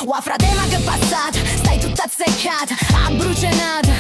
Ua frate ma che passata, stai tutta azzeccata, abbrucenata.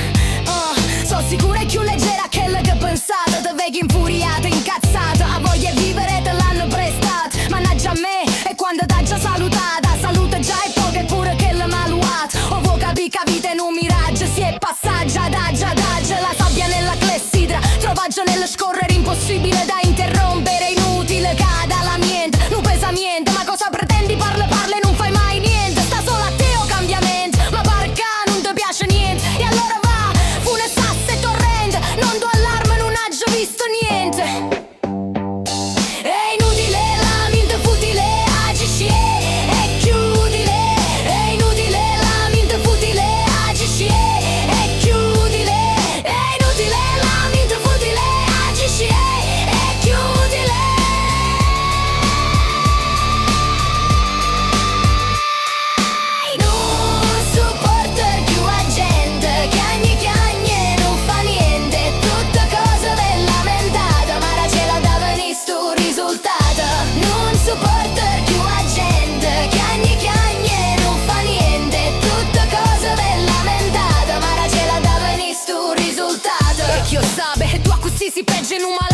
So sicura e più leggera che la che pensate. Te vedi infuriata, incazzata, a voglia di vivere te l'hanno prestata. Mannaggia a me, e quando t'ha già salutata, salute già e poche pure che l'ha maluata. O vuoi capire che vita in un miraggio, si è passaggia, adaggia, adaggia. La sabbia nella clessidra, trovaggio nello scorrere, impossibile da interrompere, inutile cada la niente, non pesa niente. Ma cosa pretendi? Parla, parla e non fai mai niente. Sta solo a te o cambiamento, ma parca non ti piace niente. E allora va, funestasse e torrente, non do allarme, non ha già visto niente. È inutile la mente futile, agisci e chiudile. È inutile la mente futile, agisci e chiudile. È inutile la mente futile, agisci e chiudile. Non sopporto più la gente, chiagne non fa niente. Tutte cose ben lamentate, ma la ce la da venire sto risultato. Non sopporto più la gente, chiagne non fa niente. Tutte cose ben lamentate, ma la ce la da venire sto risultato. E chi lo sa, tu a così si peggio in umano.